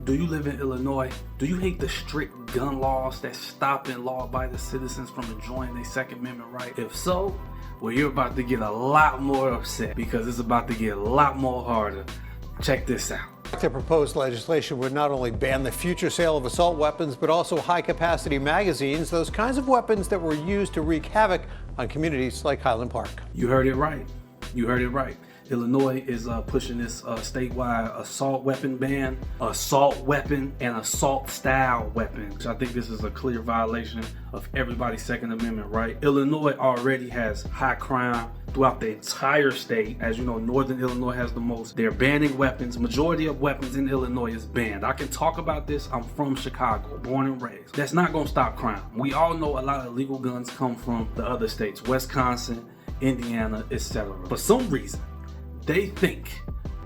Do you live in Illinois? Do you hate the strict gun laws that stopping law-abiding citizens from enjoying their Second Amendment right? If so, well, you're about to get a lot more upset because it's about to get a lot more harder. Check this out. The proposed legislation would not only ban the future sale of assault weapons, but also high-capacity magazines, those kinds of weapons that were used to wreak havoc on communities like Highland Park. You heard it right. You heard it right. Illinois is pushing this statewide assault weapon ban, assault weapon, and assault style weapon. I think this is a clear violation of everybody's Second Amendment right. Illinois already has high crime throughout the entire state. As you know, Northern Illinois has the most. They're banning weapons. Majority of weapons in Illinois is banned. I can talk about this. I'm from Chicago, born and raised. That's not gonna stop crime. We all know a lot of illegal guns come from the other states, Wisconsin, Indiana, etc. For some reason, they think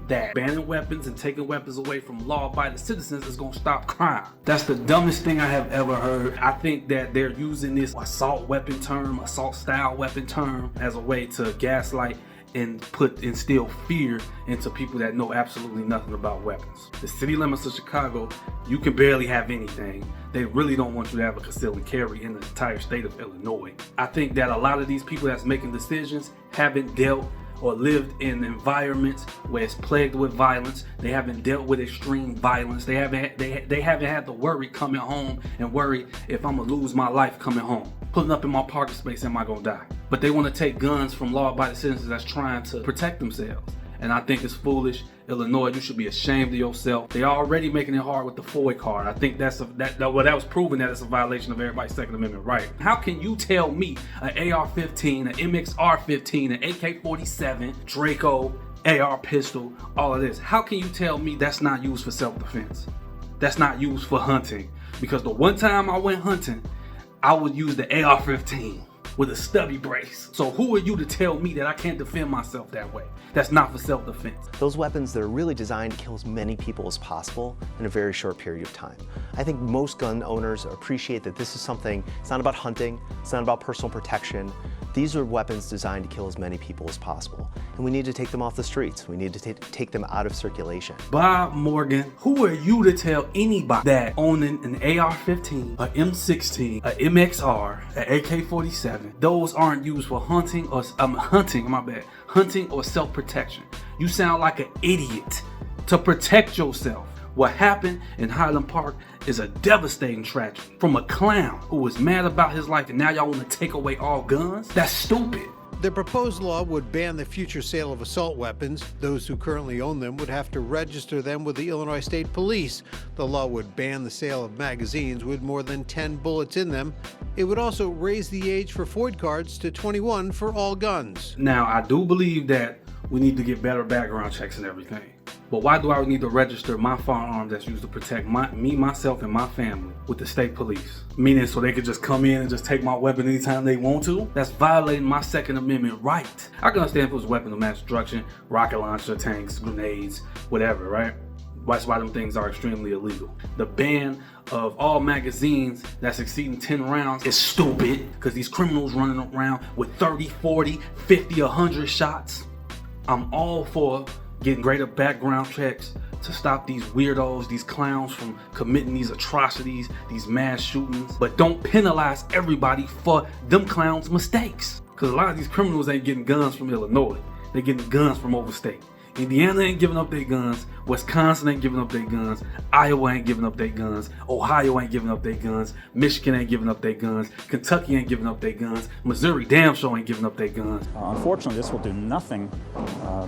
that banning weapons and taking weapons away from law-abiding citizens is going to stop crime. That's the dumbest thing I have ever heard. I think that they're using this assault weapon term, assault style weapon term, as a way to gaslight and instill fear into people that know absolutely nothing about weapons. The city limits of Chicago, you can barely have anything. They really don't want you to have a concealed and carry in the entire state of Illinois. I think that a lot of these people that's making decisions haven't dealt or lived in environments where it's plagued with violence. They haven't dealt with extreme violence. They haven't had to worry coming home and worry if I'm gonna lose my life coming home. Pulling up in my parking space, am I gonna die? But they want to take guns from law-abiding citizens that's trying to protect themselves. And I think it's foolish. Illinois, you should be ashamed of yourself. They're already making it hard with the FOIA card. I think that was proven that it's a violation of everybody's Second Amendment right. How can you tell me an AR-15, an MXR-15, an AK-47, Draco, AR pistol, all of this? How can you tell me that's not used for self-defense? That's not used for hunting? Because the one time I went hunting, I would use the AR-15 with a stubby brace. So who are you to tell me that I can't defend myself that way? That's not for self-defense. Those weapons that are really designed to kill as many people as possible in a very short period of time. I think most gun owners appreciate that this is something, it's not about hunting, it's not about personal protection. These are weapons designed to kill as many people as possible. And we need to take them off the streets. We need to take them out of circulation. Bob Morgan, who are you to tell anybody that owning an AR-15, a M16, a MXR, an AK-47, those aren't used for hunting or hunting or self-protection? You sound like an idiot. To protect yourself. What happened in Highland Park is a devastating tragedy. From a clown who was mad about his life and now y'all want to take away all guns? That's stupid. The proposed law would ban the future sale of assault weapons. Those who currently own them would have to register them with the Illinois State Police. The law would ban the sale of magazines with more than 10 bullets in them. It would also raise the age for FOID cards to 21 for all guns. Now, I do believe that we need to get better background checks and everything. But why do I need to register my firearm that's used to protect me, myself, and my family with the state police? Meaning so they could just come in and just take my weapon anytime they want to? That's violating my Second Amendment right. I can understand if it was weapons of mass destruction, rocket launcher, tanks, grenades, whatever, right? That's why them things are extremely illegal. The ban of all magazines that's exceeding 10 rounds is stupid because these criminals running around with 30, 40, 50, 100 shots. I'm all for getting greater background checks to stop these weirdos, these clowns from committing these atrocities, these mass shootings. But don't penalize everybody for them clowns' mistakes. Because a lot of these criminals ain't getting guns from Illinois. They're getting guns from overstate. Indiana ain't giving up their guns. Wisconsin ain't giving up their guns. Iowa ain't giving up their guns. Ohio ain't giving up their guns. Michigan ain't giving up their guns. Kentucky ain't giving up their guns. Missouri damn sure ain't giving up their guns. Unfortunately, this will do nothing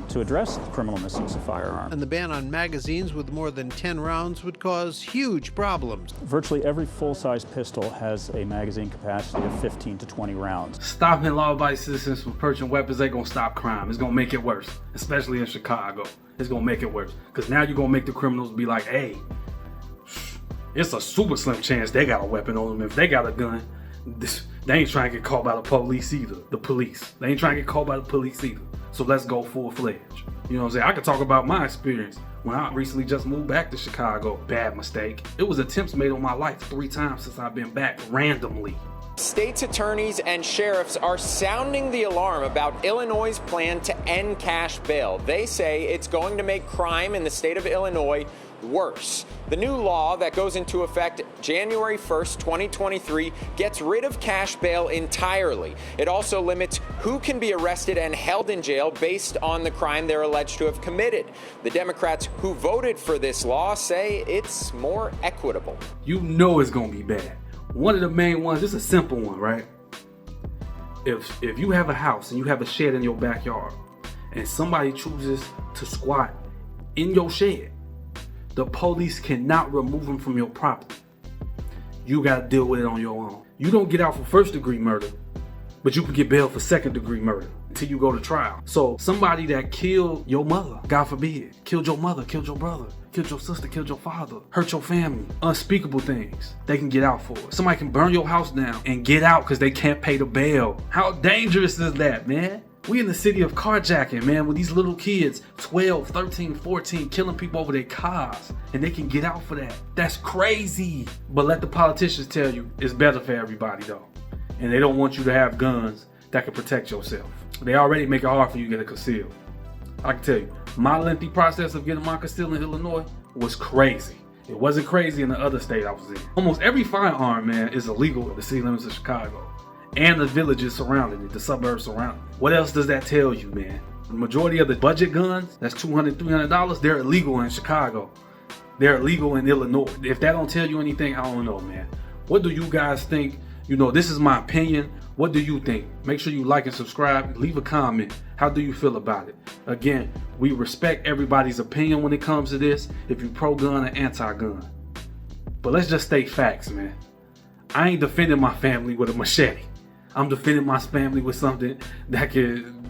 to address criminal misuse of firearms. And the ban on magazines with more than 10 rounds would cause huge problems. Virtually every full-size pistol has a magazine capacity of 15 to 20 rounds. Stopping law-abiding citizens from purchasing weapons ain't gonna stop crime. It's gonna make it worse, especially in Chicago. It's gonna make it worse. Because now you're gonna make the criminals be like, hey, it's a super slim chance they got a weapon on them. If they got a gun, they ain't trying to get caught by the police either. They ain't trying to get caught by the police either. So let's go full-fledged. You know what I'm saying? I can talk about my experience. When I recently just moved back to Chicago, bad mistake. It was attempts made on my life 3 times since I've been back randomly. States' attorneys and sheriffs are sounding the alarm about Illinois' plan to end cash bail. They say it's going to make crime in the state of Illinois worse. The new law that goes into effect January 1st, 2023 gets rid of cash bail entirely. It also limits who can be arrested and held in jail based on the crime they're alleged to have committed. The Democrats who voted for this law say it's more equitable. You know it's gonna be bad. One of the main ones, this is a simple one, right? If you have a house and you have a shed in your backyard and somebody chooses to squat in your shed, the police cannot remove them from your property. You gotta deal with it on your own. You don't get out for first-degree murder, but you can get bail for second-degree murder until you go to trial. So somebody that killed your mother, God forbid, killed your mother, killed your brother, killed your sister, killed your father, hurt your family, unspeakable things, they can get out for it. Somebody can burn your house down and get out because they can't pay the bail. How dangerous is that, man? We in the city of carjacking, man, with these little kids, 12, 13, 14, killing people over their cars, and they can get out for that. That's crazy. But let the politicians tell you it's better for everybody, though. And they don't want you to have guns that can protect yourself. They already make it hard for you to get a concealed. I can tell you, my lengthy process of getting my concealed in Illinois was crazy. It wasn't crazy in the other state I was in. Almost every firearm, man, is illegal in the city limits of Chicago and the villages surrounding it, the suburbs surrounding it. What else does that tell you, man? The majority of the budget guns, that's $200, $300, they're illegal in Chicago. They're illegal in Illinois. If that don't tell you anything, I don't know, man. What do you guys think? You know, this is my opinion. What do you think? Make sure you like and subscribe. Leave a comment. How do you feel about it? Again, we respect everybody's opinion when it comes to this, if you're pro-gun or anti-gun. But let's just state facts, man. I ain't defending my family with a machete. I'm defending my family with something that can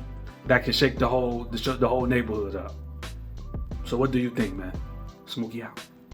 shake the whole neighborhood up. So what do you think, man? Smokey out.